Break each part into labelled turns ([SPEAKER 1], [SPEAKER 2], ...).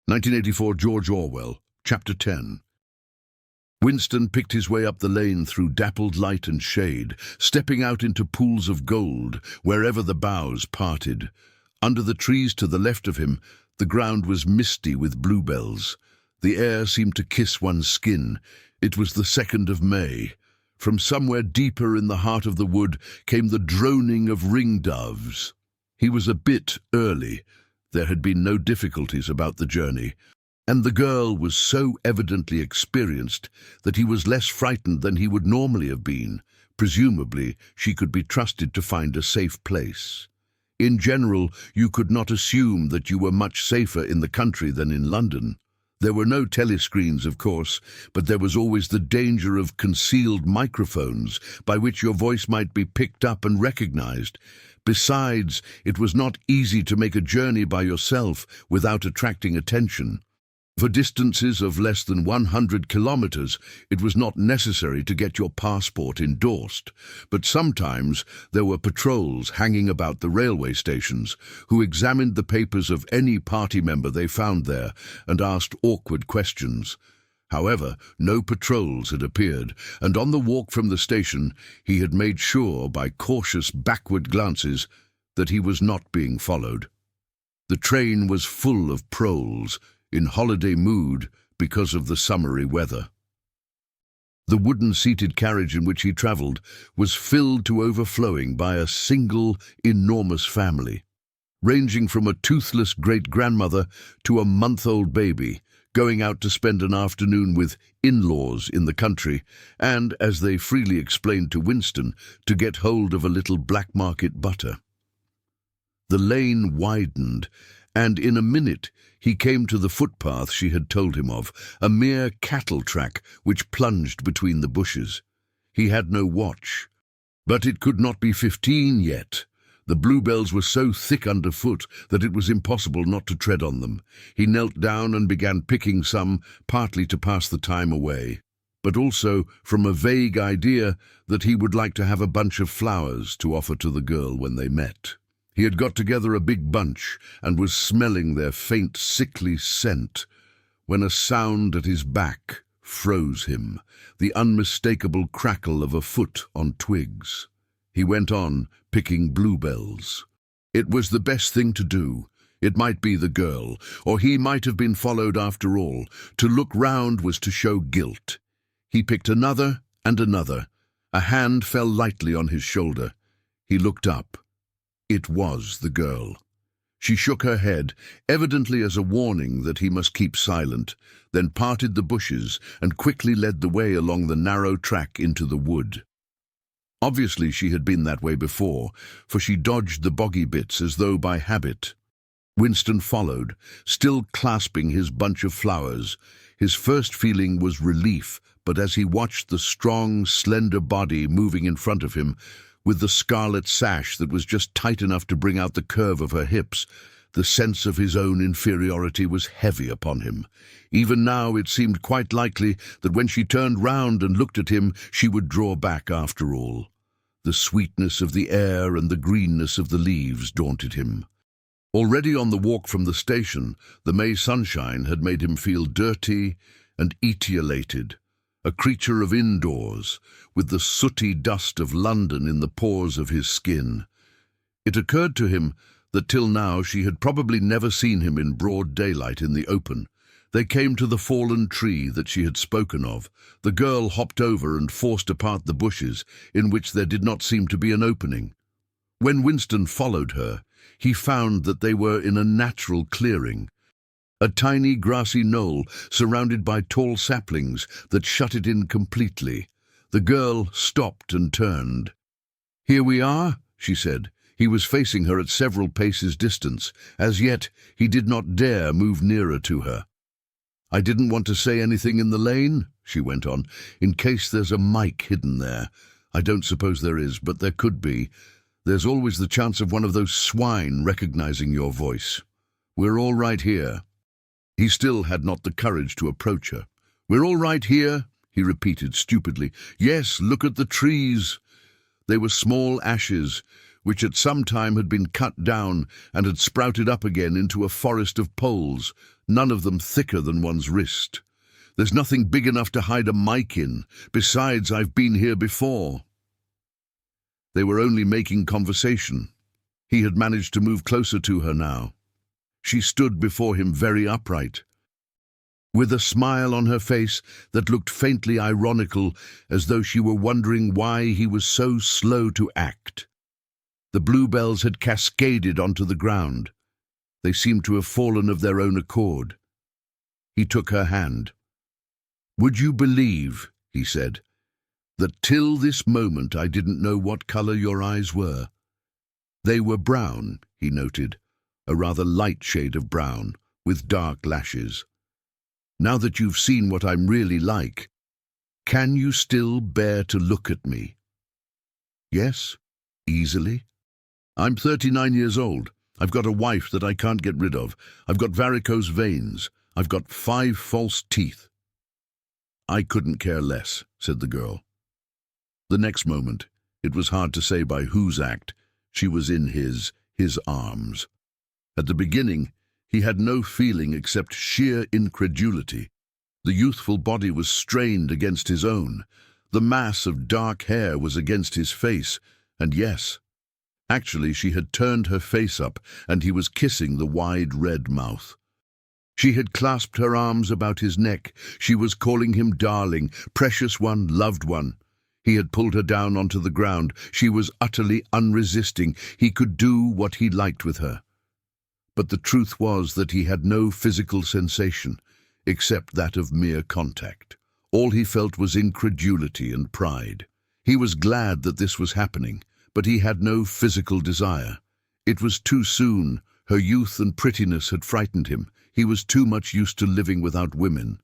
[SPEAKER 1] 1984, George Orwell, Chapter 10. Winston picked his way up the lane through dappled light and shade, stepping out into pools of gold wherever the boughs parted. Under the trees to the left of him, the ground was misty with bluebells. The air seemed to kiss one's skin. It was the 2nd of May. From somewhere deeper in the heart of the wood came the droning of ringdoves. He was a bit early. There had been no difficulties about the journey, and the girl was so evidently experienced that he was less frightened than he would normally have been. Presumably, she could be trusted to find a safe place. In general, you could not assume that you were much safer in the country than in London. There were no telescreens, of course, but there was always the danger of concealed microphones by which your voice might be picked up and recognized. Besides, it was not easy to make a journey by yourself without attracting attention. For distances of less than 100 kilometers, it was not necessary to get your passport endorsed, but sometimes there were patrols hanging about the railway stations who examined the papers of any party member they found there and asked awkward questions. However, no patrols had appeared, and on the walk from the station he had made sure by cautious backward glances that he was not being followed. The train was full of proles, in holiday mood because of the summery weather. The wooden-seated carriage in which he travelled was filled to overflowing by a single, enormous family, ranging from a toothless great-grandmother to a month-old baby, going out to spend an afternoon with in-laws in the country, and, as they freely explained to Winston, to get hold of a little black-market butter. The lane widened, and in a minute he came to the footpath she had told him of, a mere cattle track which plunged between the bushes. He had no watch, but it could not be 15 yet. The bluebells were so thick underfoot that it was impossible not to tread on them. He knelt down and began picking some, partly to pass the time away, but also from a vague idea that he would like to have a bunch of flowers to offer to the girl when they met. He had got together a big bunch and was smelling their faint, sickly scent when a sound at his back froze him, the unmistakable crackle of a foot on twigs. He went on, picking bluebells. It was the best thing to do. It might be the girl, or he might have been followed after all. To look round was to show guilt. He picked another and another. A hand fell lightly on his shoulder. He looked up. It was the girl. She shook her head, evidently as a warning that he must keep silent, then parted the bushes and quickly led the way along the narrow track into the wood. Obviously she had been that way before, for she dodged the boggy bits as though by habit. Winston followed, still clasping his bunch of flowers. His first feeling was relief, but as he watched the strong, slender body moving in front of him, with the scarlet sash that was just tight enough to bring out the curve of her hips, the sense of his own inferiority was heavy upon him. Even now it seemed quite likely that when she turned round and looked at him, she would draw back after all. The sweetness of the air and the greenness of the leaves daunted him. Already on the walk from the station, the May sunshine had made him feel dirty and etiolated, a creature of indoors, with the sooty dust of London in the pores of his skin. It occurred to him that till now she had probably never seen him in broad daylight in the open. They came to the fallen tree that she had spoken of. The girl hopped over and forced apart the bushes, in which there did not seem to be an opening. When Winston followed her, he found that they were in a natural clearing, a tiny grassy knoll surrounded by tall saplings that shut it in completely. The girl stopped and turned. "Here we are," she said. He was facing her at several paces' distance. As yet, he did not dare move nearer to her. "I didn't want to say anything in the lane," she went on, "in case there's a mic hidden there. I don't suppose there is, but there could be. There's always the chance of one of those swine recognizing your voice. We're all right here." He still had not the courage to approach her. "We're all right here," he repeated stupidly. "Yes, look at the trees." They were small ashes, which at some time had been cut down and had sprouted up again into a forest of poles, none of them thicker than one's wrist. There's nothing big enough to hide a mic in. Besides, I've been here before. They were only making conversation. He had managed to move closer to her now. She stood before him very upright, with a smile on her face that looked faintly ironical, as though she were wondering why he was so slow to act. The bluebells had cascaded onto the ground. They seemed to have fallen of their own accord. He took her hand. "Would you believe," he said, "that till this moment I didn't know what color your eyes were?" They were brown, he noted, a rather light shade of brown, with dark lashes. "Now that you've seen what I'm really like, can you still bear to look at me?" "Yes, easily. I'm 39 years old. I've got a wife that I can't get rid of. I've got varicose veins. I've got 5 false teeth." "I couldn't care less," said the girl. The next moment, it was hard to say by whose act, she was in his arms. At the beginning, he had no feeling except sheer incredulity. The youthful body was strained against his own. The mass of dark hair was against his face, and yes, actually she had turned her face up, and he was kissing the wide red mouth. She had clasped her arms about his neck. She was calling him darling, precious one, loved one. He had pulled her down onto the ground. She was utterly unresisting. He could do what he liked with her. But the truth was that he had no physical sensation, except that of mere contact. All he felt was incredulity and pride. He was glad that this was happening, but he had no physical desire. It was too soon. Her youth and prettiness had frightened him. He was too much used to living without women.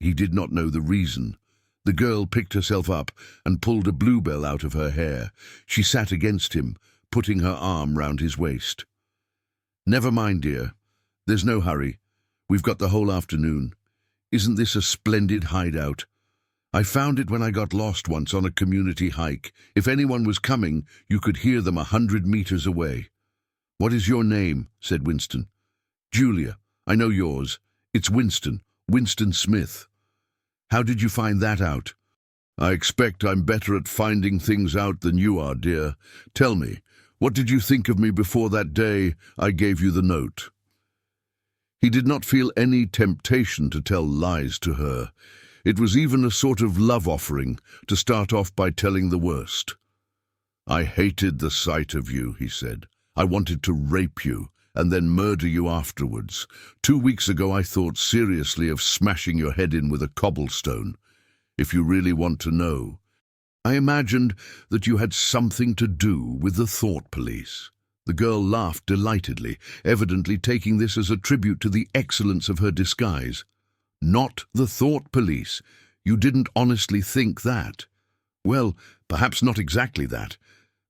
[SPEAKER 1] He did not know the reason. The girl picked herself up and pulled a bluebell out of her hair. She sat against him, putting her arm round his waist. "Never mind, dear. There's no hurry. We've got the whole afternoon. Isn't this a splendid hideout? I found it when I got lost once on a community hike. If anyone was coming, you could hear them 100 meters away." "What is your name?" said Winston. "Julia. I know yours. It's Winston. Winston Smith. How did you find that out?" "I expect I'm better at finding things out than you are, dear. Tell me, what did you think of me before that day I gave you the note?" He did not feel any temptation to tell lies to her. It was even a sort of love offering to start off by telling the worst. "I hated the sight of you," he said. "I wanted to rape you and then murder you afterwards. 2 weeks ago I thought seriously of smashing your head in with a cobblestone. If you really want to know, I imagined that you had something to do with the thought police." The girl laughed delightedly, evidently taking this as a tribute to the excellence of her disguise. "Not the thought police? You didn't honestly think that?" "Well, perhaps not exactly that.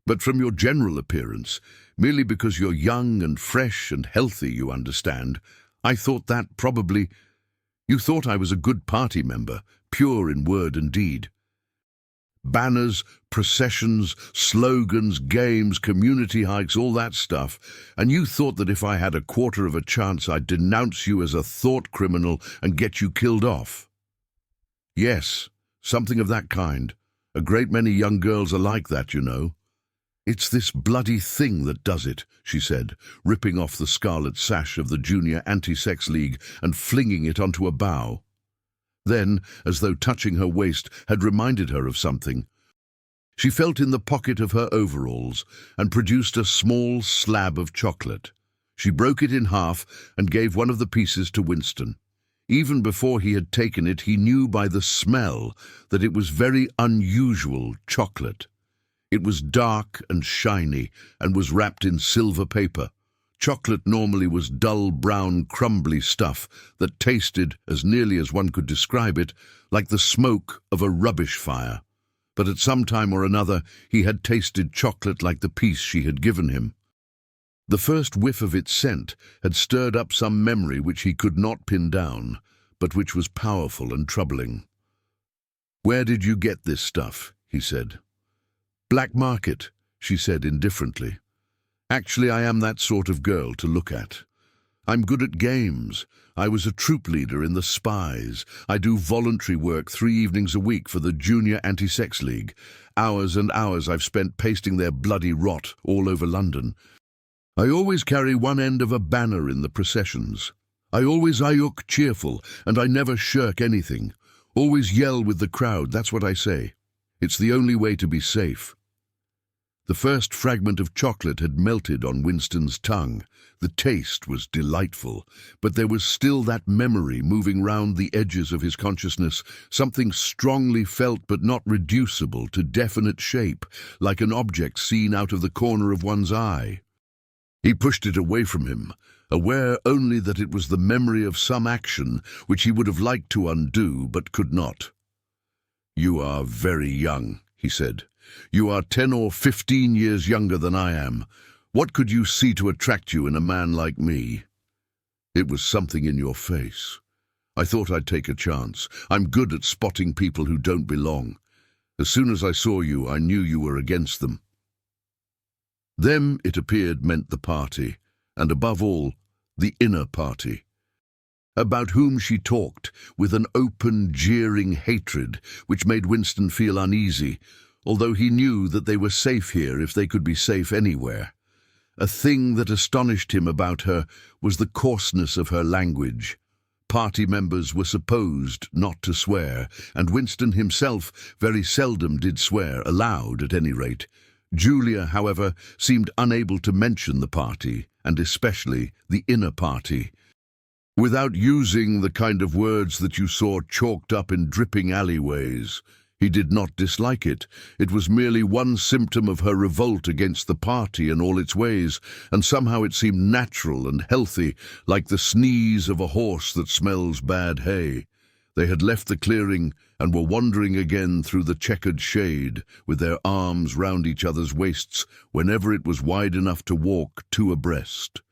[SPEAKER 1] But from your general appearance, merely because you're young and fresh and healthy, you understand, I thought that probably... You thought I was a good party member, pure in word and deed. Banners, processions, slogans, games, community hikes, all that stuff, and you thought that if I had a quarter of a chance I'd denounce you as a thought criminal and get you killed off." "Yes, something of that kind. A great many young girls are like that, you know." "It's this bloody thing that does it," she said, ripping off the scarlet sash of the Junior Anti-Sex League and flinging it onto a bough. Then, as though touching her waist had reminded her of something, she felt in the pocket of her overalls and produced a small slab of chocolate. She broke it in half and gave one of the pieces to Winston. Even before he had taken it, he knew by the smell that it was very unusual chocolate. It was dark and shiny and was wrapped in silver paper. Chocolate normally was dull brown crumbly stuff that tasted, as nearly as one could describe it, like the smoke of a rubbish fire. But at some time or another he had tasted chocolate like the piece she had given him. The first whiff of its scent had stirred up some memory which he could not pin down, but which was powerful and troubling. "Where did you get this stuff?" he said. "Black market. she said indifferently. Actually, I am that sort of girl to look at. I'm good at games. I was a troop leader in the Spies. I do voluntary work 3 evenings a week for the Junior Anti-Sex League. Hours and hours I've spent pasting their bloody rot all over London. I always carry one end of a banner in the processions. I always ayuk cheerful, and I never shirk anything. Always yell with the crowd, that's what I say. It's the only way to be safe. The first fragment of chocolate had melted on Winston's tongue. The taste was delightful, but there was still that memory moving round the edges of his consciousness, something strongly felt but not reducible to definite shape, like an object seen out of the corner of one's eye. He pushed it away from him, aware only that it was the memory of some action which he would have liked to undo but could not. "You are very young," he said. "You are 10 or 15 years younger than I am. What could you see to attract you in a man like me?" "It was something in your face. I thought I'd take a chance. I'm good at spotting people who don't belong. As soon as I saw you, I knew you were against them." Them, it appeared, meant the party, and above all, the inner party, about whom she talked with an open, jeering hatred which made Winston feel uneasy, although he knew that they were safe here if they could be safe anywhere. A thing that astonished him about her was the coarseness of her language. Party members were supposed not to swear, and Winston himself very seldom did swear, aloud at any rate. Julia, however, seemed unable to mention the party, and especially the inner party, without using the kind of words that you saw chalked up in dripping alleyways. He did not dislike it. It was merely one symptom of her revolt against the party and all its ways, and somehow it seemed natural and healthy, like the sneeze of a horse that smells bad hay. They had left the clearing and were wandering again through the checkered shade, with their arms round each other's waists whenever it was wide enough to walk 2 abreast.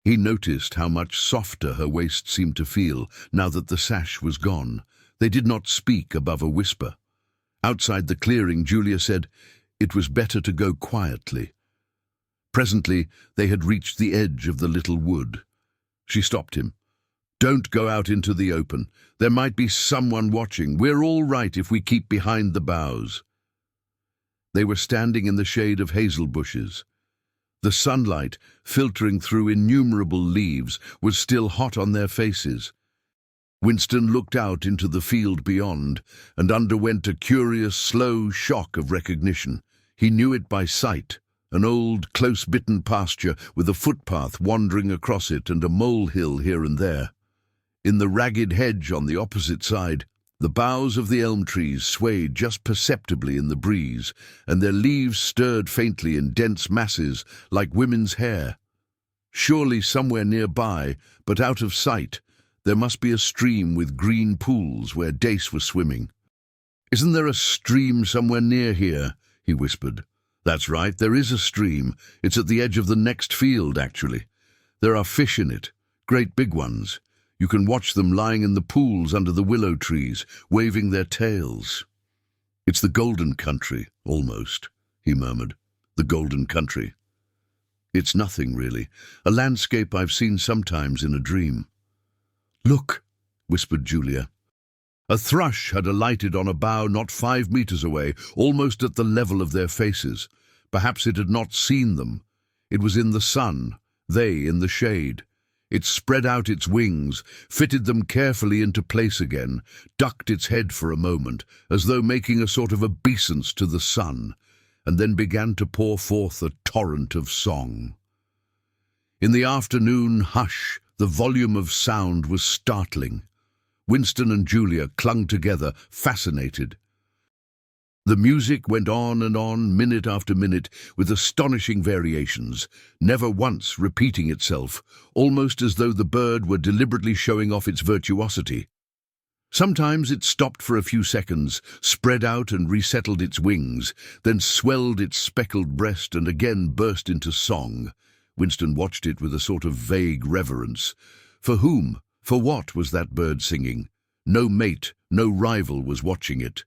[SPEAKER 1] He noticed how much softer her waist seemed to feel now that the sash was gone. They did not speak above a whisper. Outside the clearing, Julia said, it was better to go quietly. Presently, they had reached the edge of the little wood. She stopped him. "Don't go out into the open. There might be someone watching. We're all right if we keep behind the boughs." They were standing in the shade of hazel bushes. The sunlight, filtering through innumerable leaves, was still hot on their faces. Winston looked out into the field beyond and underwent a curious, slow shock of recognition. He knew it by sight, an old, close-bitten pasture with a footpath wandering across it and a molehill here and there. In the ragged hedge on the opposite side, the boughs of the elm trees swayed just perceptibly in the breeze, and their leaves stirred faintly in dense masses like women's hair. Surely somewhere nearby, but out of sight, there must be a stream with green pools where dace was swimming. "Isn't there a stream somewhere near here?" he whispered. "That's right, there is a stream. It's at the edge of the next field, actually. There are fish in it, great big ones. You can watch them lying in the pools under the willow trees, waving their tails." "It's the Golden Country, almost," he murmured. "The Golden Country. It's nothing, really. A landscape I've seen sometimes in a dream." "Look," whispered Julia. A thrush had alighted on a bough not 5 meters away, almost at the level of their faces. Perhaps it had not seen them. It was in the sun, they in the shade. It spread out its wings, fitted them carefully into place again, ducked its head for a moment, as though making a sort of obeisance to the sun, and then began to pour forth a torrent of song. In the afternoon hush, the volume of sound was startling. Winston and Julia clung together, fascinated. The music went on, minute after minute, with astonishing variations, never once repeating itself, almost as though the bird were deliberately showing off its virtuosity. Sometimes it stopped for a few seconds, spread out and resettled its wings, then swelled its speckled breast and again burst into song. Winston watched it with a sort of vague reverence. For whom, for what was that bird singing? No mate, no rival was watching it.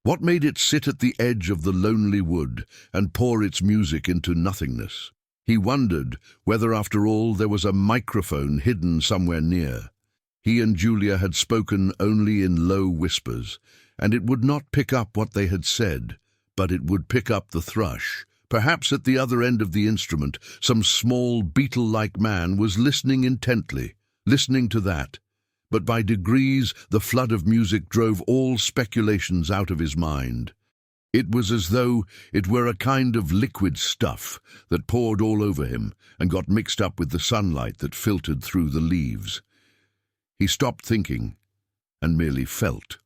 [SPEAKER 1] What made it sit at the edge of the lonely wood and pour its music into nothingness? He wondered whether, after all, there was a microphone hidden somewhere near. He and Julia had spoken only in low whispers, and it would not pick up what they had said, but it would pick up the thrush. Perhaps at the other end of the instrument, some small, beetle-like man was listening intently, listening to that. But by degrees the flood of music drove all speculations out of his mind. It was as though it were a kind of liquid stuff that poured all over him and got mixed up with the sunlight that filtered through the leaves. He stopped thinking and merely felt.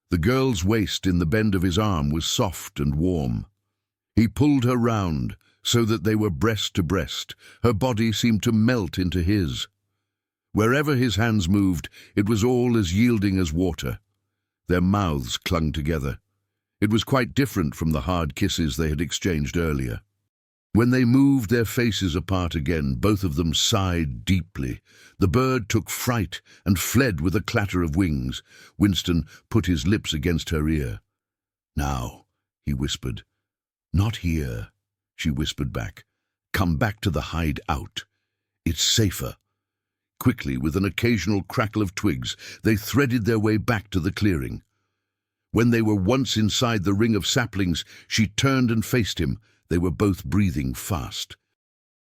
[SPEAKER 1] The girl's waist in the bend of his arm was soft and warm. He pulled her round so that they were breast to breast. Her body seemed to melt into his. Wherever his hands moved, it was all as yielding as water. Their mouths clung together. It was quite different from the hard kisses they had exchanged earlier. When they moved their faces apart again, both of them sighed deeply. The bird took fright and fled with a clatter of wings. Winston put his lips against her ear. "Now," he whispered. "Not here," she whispered back. "Come back to the hideout. It's safer." Quickly, with an occasional crackle of twigs, they threaded their way back to the clearing. When they were once inside the ring of saplings, she turned and faced him. They were both breathing fast.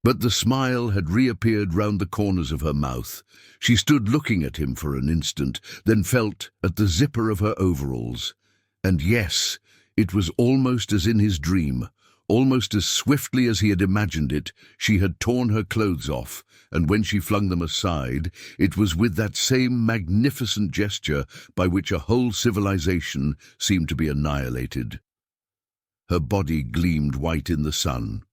[SPEAKER 1] But the smile had reappeared round the corners of her mouth. She stood looking at him for an instant, then felt at the zipper of her overalls. And yes, it was almost as in his dream. Almost as swiftly as he had imagined it, she had torn her clothes off, and when she flung them aside, it was with that same magnificent gesture by which a whole civilization seemed to be annihilated. Her body gleamed white in the sun.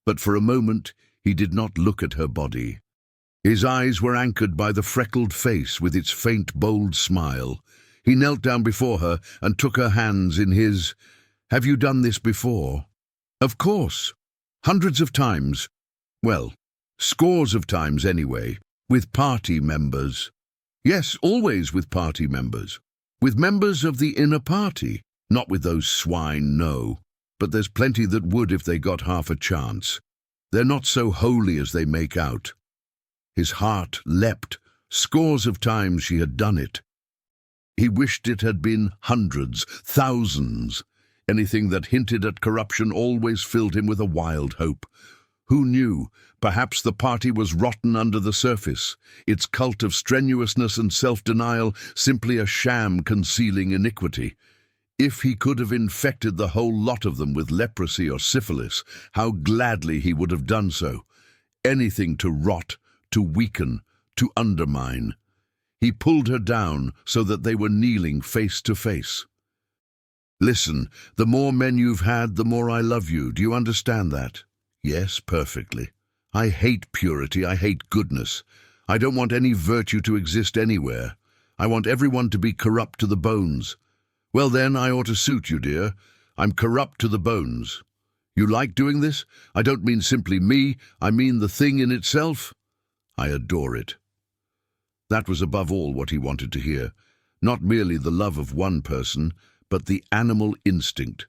[SPEAKER 1] But for a moment, he did not look at her body. His eyes were anchored by the freckled face with its faint, bold smile. He knelt down before her and took her hands in his. "Have you done this before?" "Of course. Hundreds of times. Well, scores of times anyway. With party members." "Yes, always with party members. With members of the inner party. Not with those swine, no. But there's plenty that would if they got half a chance. They're not so holy as they make out." His heart leapt. Scores of times she had done it. He wished it had been hundreds, thousands. Anything that hinted at corruption always filled him with a wild hope. Who knew? Perhaps the party was rotten under the surface, its cult of strenuousness and self-denial simply a sham concealing iniquity. If he could have infected the whole lot of them with leprosy or syphilis, how gladly he would have done so. Anything to rot, to weaken, to undermine. He pulled her down so that they were kneeling face to face. "Listen, the more men you've had, the more I love you. Do you understand that?" "Yes, perfectly. I hate purity, I hate goodness. I don't want any virtue to exist anywhere. I want everyone to be corrupt to the bones. Well then, I ought to suit you, dear. I'm corrupt to the bones. You like doing this? I don't mean simply me, I mean the thing in itself. I adore it." That was above all what he wanted to hear. Not merely the love of one person, but the animal instinct.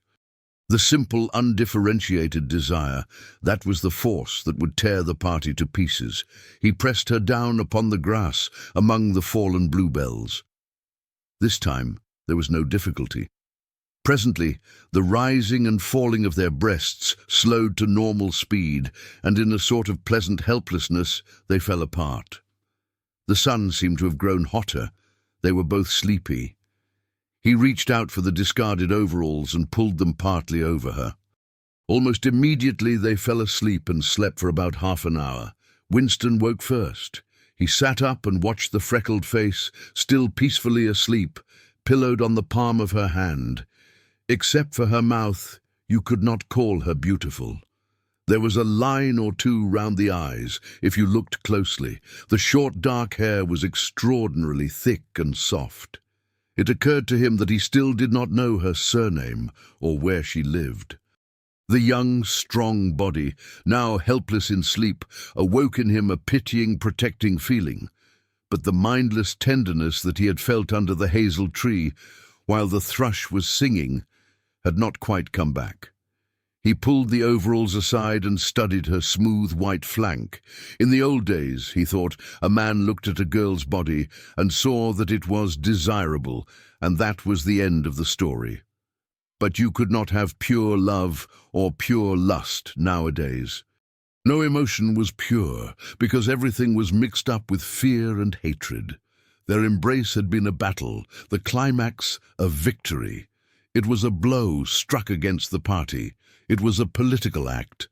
[SPEAKER 1] The simple, undifferentiated desire, that was the force that would tear the party to pieces. He pressed her down upon the grass, among the fallen bluebells. This time, there was no difficulty. Presently, the rising and falling of their breasts slowed to normal speed, and in a sort of pleasant helplessness, they fell apart. The sun seemed to have grown hotter. They were both sleepy. He reached out for the discarded overalls and pulled them partly over her. Almost immediately they fell asleep and slept for about half an hour. Winston woke first. He sat up and watched the freckled face, still peacefully asleep, pillowed on the palm of her hand. Except for her mouth, you could not call her beautiful. There was a line or two round the eyes, if you looked closely. The short dark hair was extraordinarily thick and soft. It occurred to him that he still did not know her surname or where she lived. The young, strong body, now helpless in sleep, awoke in him a pitying, protecting feeling. But the mindless tenderness that he had felt under the hazel tree, while the thrush was singing, had not quite come back. He pulled the overalls aside and studied her smooth white flank. In the old days, he thought, a man looked at a girl's body and saw that it was desirable, and that was the end of the story. But you could not have pure love or pure lust nowadays. No emotion was pure, because everything was mixed up with fear and hatred. Their embrace had been a battle, the climax a victory. It was a blow struck against the party. It was a political act.